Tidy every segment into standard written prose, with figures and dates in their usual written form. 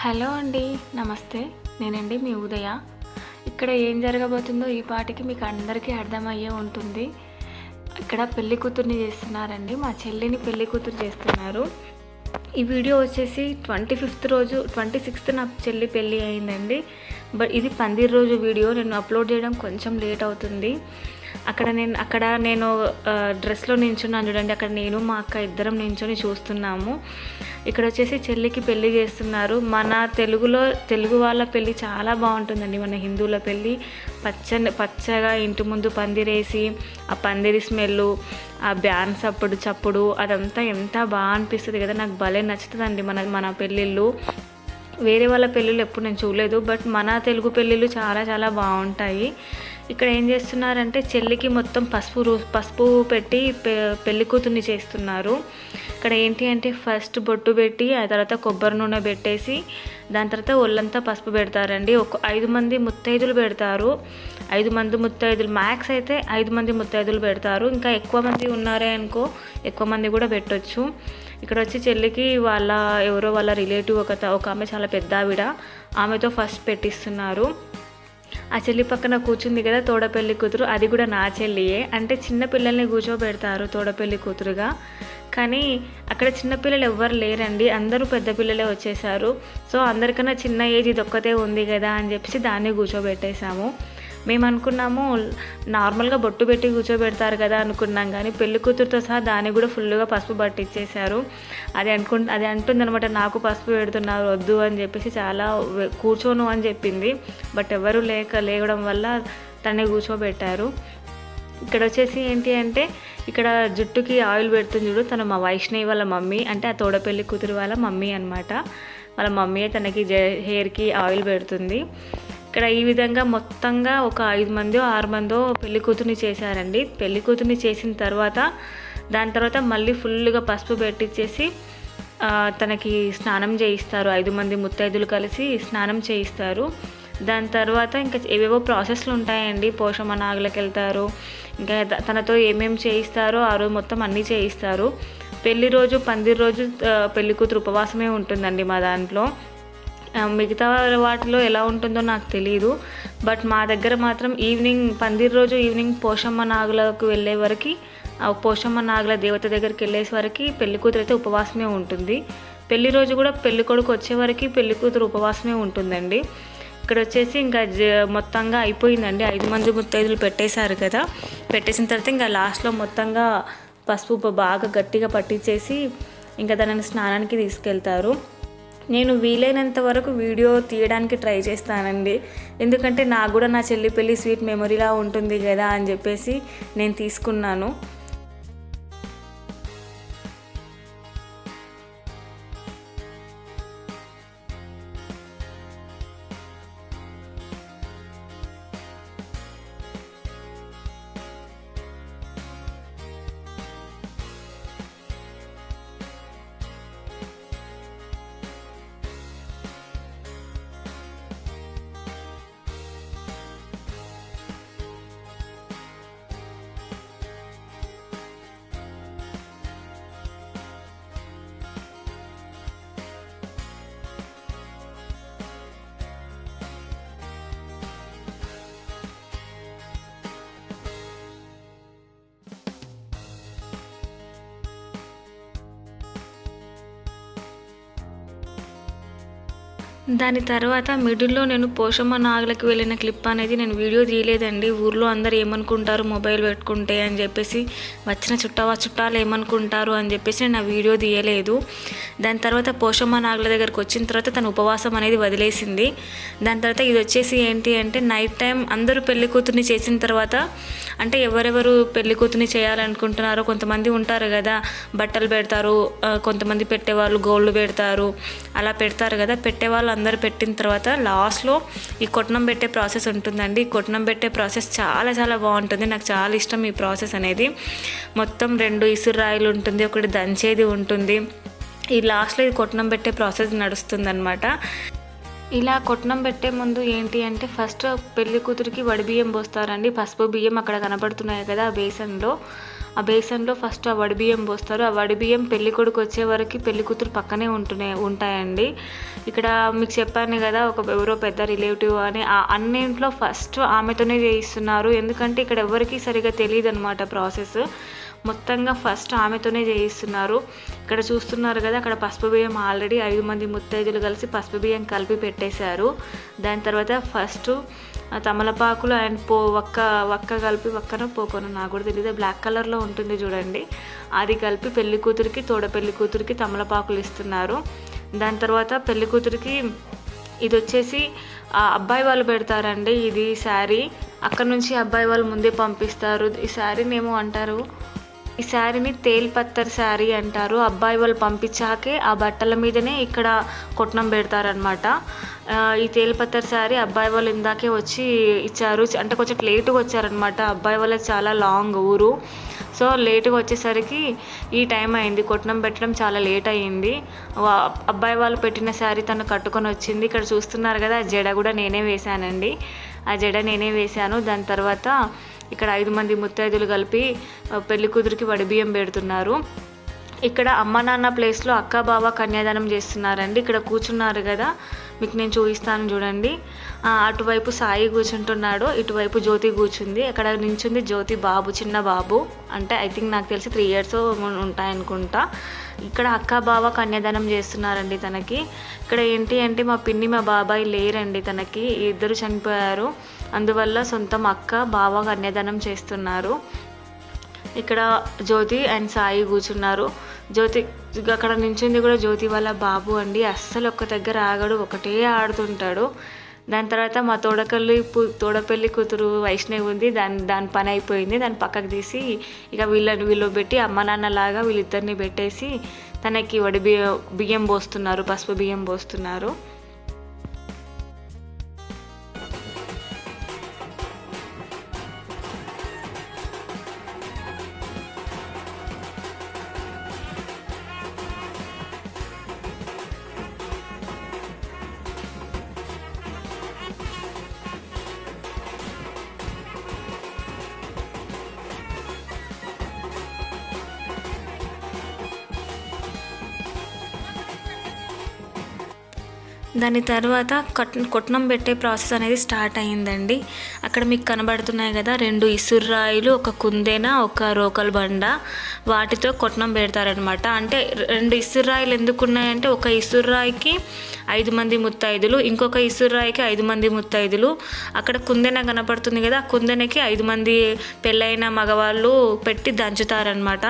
Hello అండి, నమస్తే. నేనండి మీ ఉదయ. ఇక్కడ ఏం జరగబోతుందో ఈ పాటికి మీకు అందరికీ అర్థమయ్యే ఉంటుంది. ఇక్కడ పెళ్లి కూతుర్ని చేస్తున్నారండి, మా చెల్లిని పెళ్లి కూతురు చేస్తున్నారు. ఈ వీడియో వచ్చేసి 25th రోజు 26th నా చెల్లి పెళ్ళి అయిందండి. బట్ ఇది 15 రోజు వీడియో. నేను అప్లోడ్ చేయడం కొంచెం లేట్ అవుతుంది. అక్కడ నేను డ్రెస్లో నించున్నాను చూడండి. అక్కడ నేను మా అక్క ఇద్దరం నించొని చూస్తున్నాము. ఇక్కడ వచ్చేసి చెల్లికి పెళ్ళి చేస్తున్నారు. మన తెలుగు వాళ్ళ పెళ్ళి చాలా బాగుంటుందండి. మన హిందువుల పెళ్ళి పచ్చగా ఇంటి ముందు పందిరేసి ఆ పందిరి స్మెల్లు, ఆ బ్యాన్స్ చప్పుడు అదంతా ఎంత బాగా అనిపిస్తుంది కదా. నాకు భలే నచ్చుతుందండి మన పెళ్ళిళ్ళు. వేరే వాళ్ళ పెళ్ళిళ్ళు ఎప్పుడు నేను చూడలేదు, బట్ మన తెలుగు పెళ్ళిళ్ళు చాలా చాలా బాగుంటాయి. ఇక్కడ ఏం చేస్తున్నారంటే చెల్లికి మొత్తం పసుపు పెట్టి పెళ్లి కూతుర్ని చేస్తున్నారు. ఇక్కడ ఏంటి అంటే ఫస్ట్ బొట్టు పెట్టి ఆ తర్వాత కొబ్బరి నూనె పెట్టేసి దాని తర్వాత ఒళ్ళంతా పసుపు పెడతారండి. 5 మంది ముత్తైదులు పెడతారు. 5 మంది ముత్తైదులు మ్యాక్స్ అయితే 5 మంది ముత్తైదులు పెడతారు. ఇంకా ఎక్కువ మంది ఉన్నారే అనుకో ఎక్కువ మంది కూడా పెట్టొచ్చు. ఇక్కడ వచ్చి చెల్లికి ఎవరో వాళ్ళ రిలేటివ్ ఒక ఆమె చాలా పెద్ద ఆవిడ, ఆమెతో ఫస్ట్ పెట్టిస్తున్నారు. ఆ చెల్లి పక్కన కూర్చుంది కదా తోడపెళ్లి కూతురు, అది కూడా నా చెల్లియే. అంటే చిన్న పిల్లల్ని కూర్చోబెడతారు తోడపెళ్లి కూతురుగా, కానీ అక్కడ చిన్నపిల్లలు ఎవ్వరు లేరండి, అందరూ పెద్ద పిల్లలే వచ్చేసారు. సో అందరికన్నా చిన్న ఏజ్ ఇది ఒక్కతే ఉంది కదా అని చెప్పేసి దాన్ని కూర్చోబెట్టేశాము. మేము అనుకున్నాము నార్మల్గా బొట్టు పెట్టి కూర్చోబెడతారు కదా అనుకున్నాం, కానీ పెళ్లి కూతురుతో సహా దాన్ని కూడా ఫుల్గా పసుపు పట్టించేశారు. అది అంటుంది అనమాట, నాకు పసుపు పెడుతున్నారు వద్దు అని చెప్పేసి, చాలా కూర్చోను అని చెప్పింది. బట్ ఎవరు లేవడం వల్ల తనే కూర్చోబెట్టారు. ఇక్కడ వచ్చేసి ఏంటి అంటే ఇక్కడ జుట్టుకి ఆయిల్ పెడుతుంది చూడు, తను మా వైష్ణవి వాళ్ళ మమ్మీ, అంటే ఆ తోడపెళ్లి కూతురు వాళ్ళ మమ్మీ అనమాట. వాళ్ళ మమ్మీయే తనకి హెయిర్కి ఆయిల్ పెడుతుంది. ఇక్కడ ఈ విధంగా మొత్తంగా ఒక 5 మందో 6 మందో పెళ్లి కూతుర్ని చేశారండి. పెళ్లి కూతుర్ని చేసిన తర్వాత దాని తర్వాత మళ్ళీ ఫుల్గా పసుపు పెట్టించేసి తనకి స్నానం చేయిస్తారు. 5 మంది ముత్తైదులు కలిసి స్నానం చేయిస్తారు. దాని తర్వాత ఇంకా ఏవేవో ప్రాసెస్లు ఉంటాయండి. పోషమ్మ నాగులకు వెళ్తారు, ఇంకా తనతో ఏమేమి చేయిస్తారో ఆ రోజు మొత్తం అన్నీ చేయిస్తారు. పెళ్లి రోజు పందిరి రోజు పెళ్లి కూతురు ఉపవాసమే ఉంటుందండి మా దాంట్లో. మిగతా వాటిలో ఎలా ఉంటుందో నాకు తెలియదు, బట్ మా దగ్గర మాత్రం పందిరి రోజు ఈవినింగ్ పోషమ్మ నాగులకు వెళ్ళే వరకు, ఆ పోషమ్మ నాగుల దేవత దగ్గరికి వెళ్ళేసి వరకు పెళ్లి కూతురు అయితే ఉపవాసమే ఉంటుంది. పెళ్లి రోజు కూడా పెళ్లి కొడుకు వచ్చే వరకు పెళ్లి కూతురు ఉపవాసమే ఉంటుందండి. ఇక్కడ వచ్చేసి ఇంకా మొత్తంగా అయిపోయిందండి. 5 మంది ముత్తైదులు పెట్టేశారు కదా, పెట్టేసిన తర్వాత ఇంకా లాస్ట్లో మొత్తంగా పసుపు బాగా గట్టిగా పట్టించేసి ఇంకా దానిని స్నానానికి తీసుకెళ్తారు. నేను వీలైనంత వరకు వీడియో తీయడానికి ట్రై చేస్తానండి, ఎందుకంటే నాకు కూడా నా చెల్లి పెళ్ళి స్వీట్ మెమొరీలా ఉంటుంది కదా అని చెప్పేసి నేను తీసుకున్నాను. దాని తర్వాత మిడిల్లో నేను పోషమ్మ నాగులకి వెళ్ళిన క్లిప్ అనేది నేను వీడియో తీయలేదండి. ఊర్లో అందరు ఏమనుకుంటారు మొబైల్ పెట్టుకుంటే అని చెప్పేసి, వచ్చిన చుట్టాలు ఏమనుకుంటారు అని చెప్పేసి నేను ఆ వీడియో తీయలేదు. దాని తర్వాత పోషమ్మ నాగుల దగ్గరికి వచ్చిన తర్వాత తను ఉపవాసం అనేది వదిలేసింది. దాని తర్వాత ఇది వచ్చేసి ఏంటి అంటే నైట్ టైం అందరూ పెళ్లి కూతుర్ని చేసిన తర్వాత, అంటే ఎవరెవరు పెళ్లి కూతుర్ని చేయాలనుకుంటున్నారో కొంతమంది ఉంటారు కదా, బట్టలు పెడతారు, కొంతమంది పెట్టేవాళ్ళు గోల్డ్ పెడతారు, అలా పెడతారు కదా. పెట్టేవాళ్ళు అందరూ పెట్టిన తర్వాత లాస్ట్లో ఈ కొట్నం పెట్టే ప్రాసెస్ ఉంటుందండి. ఈ కొట్నం పెట్టే ప్రాసెస్ చాలా చాలా బాగుంటుంది, నాకు చాలా ఇష్టం ఈ ప్రాసెస్ అనేది. మొత్తం 2 ఇసురాయిలు ఉంటుంది, ఒకటి దంచేది ఉంటుంది. ఈ లాస్ట్లో ఈ కొట్నం పెట్టే ప్రాసెస్ నడుస్తుంది అనమాట. ఇలా కొట్నం పెట్టే ముందు ఏంటి అంటే ఫస్ట్ పెళ్లి కూతురికి వడి బియ్యం పోస్తారండి. పసుపు బియ్యం అక్కడ కనబడుతున్నాయి కదా బేసన్లో, ఆ బేసన్లో ఫస్ట్ ఆ వడిబియ్యం పోస్తారు. ఆ వడిబియ్యం పెళ్లి కొడుకు వచ్చే వరకు పెళ్లి కూతురు పక్కనే ఉంటాయండి. ఇక్కడ మీకు చెప్పాను కదా, ఎవరో పెద్ద రిలేటివ్ అని. అన్నింట్లో ఫస్ట్ ఆమెతోనే చేయిస్తున్నారు. ఎందుకంటే ఇక్కడ ఎవరికి సరిగా తెలియదు అనమాట ప్రాసెస్. మొత్తంగా ఫస్ట్ ఆమెతోనే చేయిస్తున్నారు. ఇక్కడ చూస్తున్నారు కదా, అక్కడ పసుపు బియ్యం ఆల్రెడీ 5 మంది ముత్తైదులు కలిసి పసుపు బియ్యం కలిపి పెట్టేశారు. దాని తర్వాత ఫస్ట్ తమలపాకులు అండ్ వక్క కలిపి, వక్కన పోకోను నాకు కూడా తెలియదు, బ్లాక్ కలర్లో ఉంటుంది చూడండి, అది కలిపి పెళ్లి కూతురికి, తోడ పెళ్లి కూతురికి తమలపాకులు ఇస్తున్నారు. దాని తర్వాత పెళ్లి కూతురికి ఇది వచ్చేసి అబ్బాయి వాళ్ళు పెడతారండి. ఇది శారీ అక్కడ నుంచి అబ్బాయి వాళ్ళు ముందే పంపిస్తారు. ఈ శారీని ఏమో అంటారు, ఈ శారీని తేల్పత్తర్ శారీ అంటారు. అబ్బాయి వాళ్ళు పంపించాకే ఆ బట్టల మీదనే ఇక్కడ కొట్నం పెడతారనమాట. ఈ తేల్పత్తర్ శారీ అబ్బాయి వాళ్ళు ఇందాకే వచ్చి ఇచ్చారు. అంటే కొంచెం లేటుగా వచ్చారనమాట. అబ్బాయి వాళ్ళకి చాలా లాంగ్ ఊరు, సో లేటుగా వచ్చేసరికి ఈ టైం అయింది. కొట్నం పెట్టడం చాలా లేట్ అయ్యింది. అబ్బాయి వాళ్ళు పెట్టిన శారీ తను కట్టుకొని వచ్చింది. ఇక్కడ చూస్తున్నారు కదా, ఆ జడ కూడా నేనే వేశానండి. ఆ జడ నేనే వేశాను. దాని తర్వాత ఇక్కడ 5 మంది ముత్తైదులు కలిపి పెళ్లి కూతురికి వడిబియ్యం పెడుతున్నారు. ఇక్కడ అమ్మ నాన్న ప్లేస్లో అక్క బావ కన్యాదానం చేస్తున్నారండి. ఇక్కడ కూర్చున్నారు కదా, మీకు నేను చూపిస్తాను చూడండి. అటువైపు సాయి కూర్చుంటున్నాడు, ఇటువైపు జ్యోతి కూర్చుంది. అక్కడ నించుంది జ్యోతి బాబు, చిన్న బాబు, అంటే ఐ థింక్ నాకు తెలిసి 3 years ఉంటాయనుకుంటా. ఇక్కడ అక్క బావ కన్యాదానం చేస్తున్నారండి తనకి. ఇక్కడ ఏంటి అంటే మా పిన్ని మా బాబాయ్ లేరండి తనకి, ఇద్దరు చనిపోయారు. అందువల్ల సొంతం అక్క బావ కన్యాదానం చేస్తున్నారు. ఇక్కడ జ్యోతి అండ్ సాయి కూర్చున్నారు. జ్యోతి అక్కడ నించుంది కూడా జ్యోతి వాళ్ళ బాబు అండి. అస్సలు ఒక్క దగ్గర ఆగడు, ఒకటే ఆడుతుంటాడు. దాని తర్వాత మా తోడపల్లి కూతురు వైష్ణవి ఉంది, దాని పని అయిపోయింది. దాన్ని పక్కకు తీసి ఇక వీళ్ళు పెట్టి అమ్మ నాన్నలాగా వీళ్ళిద్దరిని పెట్టేసి తనకి బియ్యం పోస్తున్నారు, పసుపు బియ్యం పోస్తున్నారు. దాని తర్వాత కొట్నం పెట్టే ప్రాసెస్ అనేది స్టార్ట్ అయ్యిందండి. అక్కడ మీకు కనబడుతున్నాయి కదా, 2 ఇసుర్రాయిలు, ఒక కుందేన, ఒక రోకల్ బండ, వాటితో కొట్నం పెడతారనమాట. అంటే 2 ఇసుర్రాయిలు ఎందుకున్నాయంటే, ఒక ఇసుర్రాయికి 5 మంది ముత్తైదులు, ఇంకొక ఇసుర్రాయికి 5 మంది ముత్తైదులు. అక్కడ కుందెన కనపడుతుంది కదా, ఆ కుందెనకి 5 మంది పెళ్ళైన మగవాళ్ళు పెట్టి దంచుతారనమాట.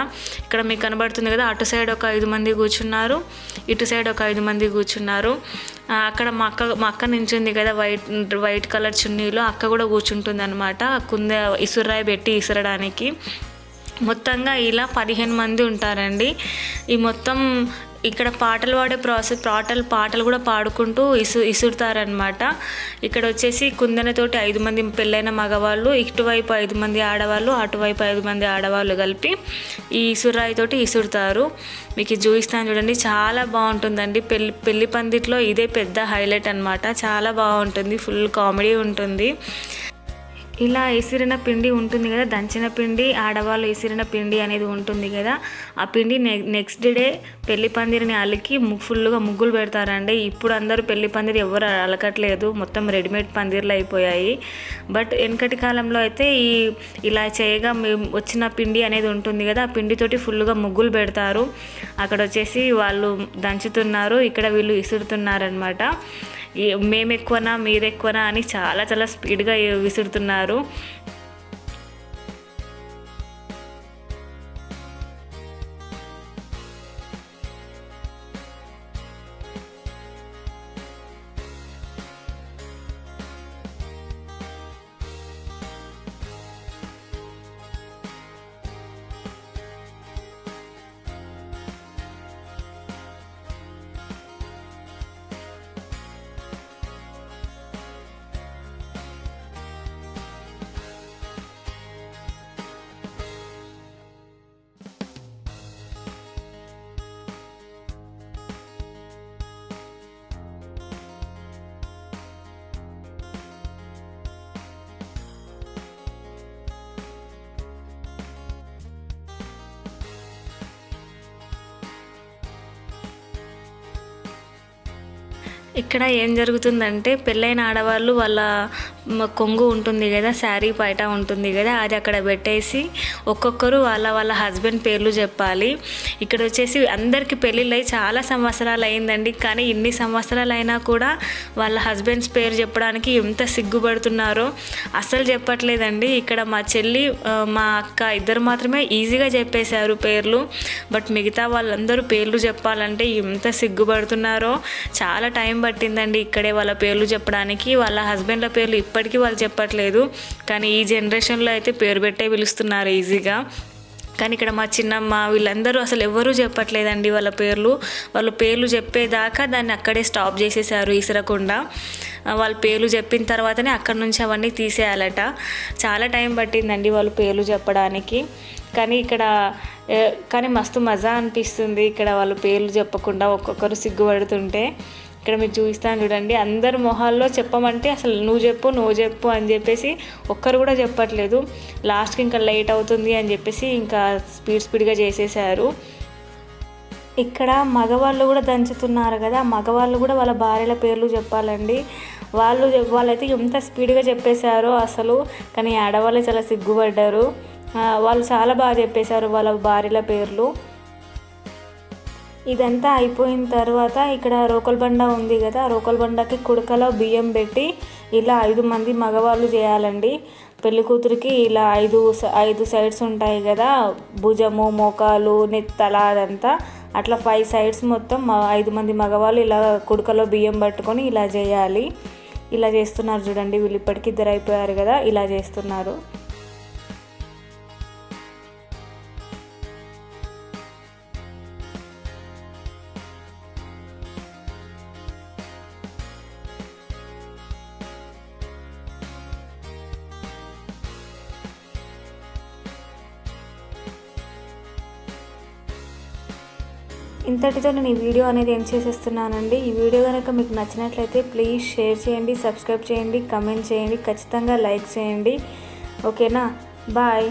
ఇక్కడ మీకు కనబడుతుంది కదా, అటు సైడ్ ఒక 5 మంది కూర్చున్నారు, ఇటు సైడ్ ఒక 5 మంది కూర్చున్నారు. అక్కడ మా అక్క నించుంది కదా వైట్ కలర్ చున్నీలో, అక్క కూడా కూర్చుంటుంది అనమాట ఇసుర్రాయి పెట్టి ఇసరడానికి. మొత్తంగా ఇలా 15 మంది ఉంటారండి. ఈ మొత్తం ఇక్కడ పాటలు పాడే ప్రాసెస్, పాటలు కూడా పాడుకుంటూ ఇసురుతారనమాట. ఇక్కడ వచ్చేసి కుందనతోటి 5 మంది పెళ్ళైన మగవాళ్ళు, ఇటువైపు 5 మంది ఆడవాళ్ళు, అటువైపు 5 మంది ఆడవాళ్ళు కలిపి ఈ ఇసురాయితోటి ఇసురుతారు. మీకు చూపిస్తాను చూడండి, చాలా బాగుంటుందండి. పెళ్లి పందిట్లో ఇదే పెద్ద హైలైట్ అనమాట. చాలా బాగుంటుంది, ఫుల్ కామెడీ ఉంటుంది. ఇలా ఇసిరిన పిండి ఉంటుంది కదా, దంచిన పిండి, ఆడవాళ్ళు ఇసిరిన పిండి అనేది ఉంటుంది కదా, ఆ పిండి నెక్స్ట్ డే పెళ్లి పందిరిని అలికి ఫుల్గా ముగ్గులు పెడతారండి. ఇప్పుడు అందరూ పెళ్లి పందిరి ఎవరు అలకట్లేదు, మొత్తం రెడీమేడ్ పందిర్లు అయిపోయాయి. బట్ వెనకటి కాలంలో అయితే ఇలా చేయగా వచ్చిన పిండి అనేది ఉంటుంది కదా, ఆ పిండితోటి ఫుల్గా ముగ్గులు పెడతారు. అక్కడ వచ్చేసి వాళ్ళు దంచుతున్నారు, ఇక్కడ వీళ్ళు ఇసురుతున్నారనమాట. మేము ఎక్కువనా మీరు ఎక్కువనా అని చాలా చాలా స్పీడ్గా విసురుతున్నారు. ఇక్కడ ఏం జరుగుతుందంటే పెళ్ళైన ఆడవాళ్ళు వాళ్ళ కొంగు ఉంటుంది కదా, శారీ పైట ఉంటుంది కదా, అది అక్కడ పెట్టేసి ఒక్కొక్కరు వాళ్ళ హస్బెండ్ పేర్లు చెప్పాలి. ఇక్కడ వచ్చేసి అందరికీ పెళ్ళిళ్ళు అయి చాలా సంవత్సరాలు అయిందండి, కానీ ఇన్ని సంవత్సరాలు అయినా కూడా వాళ్ళ హస్బెండ్స్ పేరు చెప్పడానికి ఎంత సిగ్గుపడుతున్నారో అస్సలు చెప్పట్లేదండి. ఇక్కడ మా చెల్లి మా అక్క ఇద్దరు మాత్రమే ఈజీగా చెప్పేశారు పేర్లు, బట్ మిగతా వాళ్ళందరూ పేర్లు చెప్పాలంటే ఎంత సిగ్గుపడుతున్నారో. చాలా టైం పట్టిందండి ఇక్కడే వాళ్ళ పేర్లు చెప్పడానికి. వాళ్ళ హస్బెండ్ల పేర్లు ఇప్పటికీ వాళ్ళు చెప్పట్లేదు, కానీ ఈ జనరేషన్లో అయితే పేరు పెట్టే పిలుస్తున్నారు ఈజీగా. కానీ ఇక్కడ మా చిన్నమ్మ వీళ్ళందరూ అసలు ఎవరూ చెప్పట్లేదండి వాళ్ళ పేర్లు చెప్పేదాకా దాన్ని అక్కడే స్టాప్ చేసేసారు ఇసరకుండా. వాళ్ళ పేర్లు చెప్పిన తర్వాతనే అక్కడి నుంచి అవన్నీ తీసేయాలట. చాలా టైం పట్టిందండి వాళ్ళు పేర్లు చెప్పడానికి. కానీ మస్తు మజా అనిపిస్తుంది ఇక్కడ వాళ్ళు పేర్లు చెప్పకుండా ఒక్కొక్కరు సిగ్గుపడుతుంటే. ఇక్కడ మీరు చూపిస్తాను చూడండి, అందరు మొహాల్లో చెప్పమంటే అసలు నువ్వు చెప్పు అని చెప్పేసి ఒక్కరు కూడా చెప్పట్లేదు. లాస్ట్కి ఇంకా లేట్ అవుతుంది అని చెప్పేసి ఇంకా స్పీడ్గా చేసేసారు. ఇక్కడ మగవాళ్ళు కూడా దంచుతున్నారు కదా, మగవాళ్ళు కూడా వాళ్ళ భార్యల పేర్లు చెప్పాలండి. వాళ్ళైతే ఎంత స్పీడ్గా చెప్పేశారో అసలు, కానీ ఆడవాళ్ళు చాలా సిగ్గుపడ్డారు. వాళ్ళు చాలా బాగా చెప్పేశారు వాళ్ళ భార్యల పేర్లు. ఇదంతా అయిపోయిన తర్వాత ఇక్కడ రోకల్ బండ ఉంది కదా, రోకల్ బండకి కుడకలో బియ్యం పెట్టి ఇలా 5 మంది మగవాళ్ళు చేయాలండి. పెళ్లి కూతురికి ఇలా 5 సైడ్స్ ఉంటాయి కదా, భుజము, మోకాలు, నెత్తల అదంతా, అట్లా 5 సైడ్స్ మొత్తం 5 మంది మగవాళ్ళు ఇలా కుడకలో బియ్యం పట్టుకొని ఇలా చేయాలి. ఇలా చేస్తున్నారు చూడండి, వీళ్ళు ఇప్పటికి 2 అయిపోయారు కదా, ఇలా చేస్తున్నారు. ఇంతటితో నేను ఈ వీడియో అనేది ఎండ్ చేసేస్తున్నానండి. ఈ వీడియో కనుక మీకు నచ్చినట్లయితే ప్లీజ్ షేర్ చేయండి, సబ్స్క్రైబ్ చేయండి, కమెంట్ చేయండి, ఖచ్చితంగా లైక్ చేయండి. ఓకేనా, బాయ్.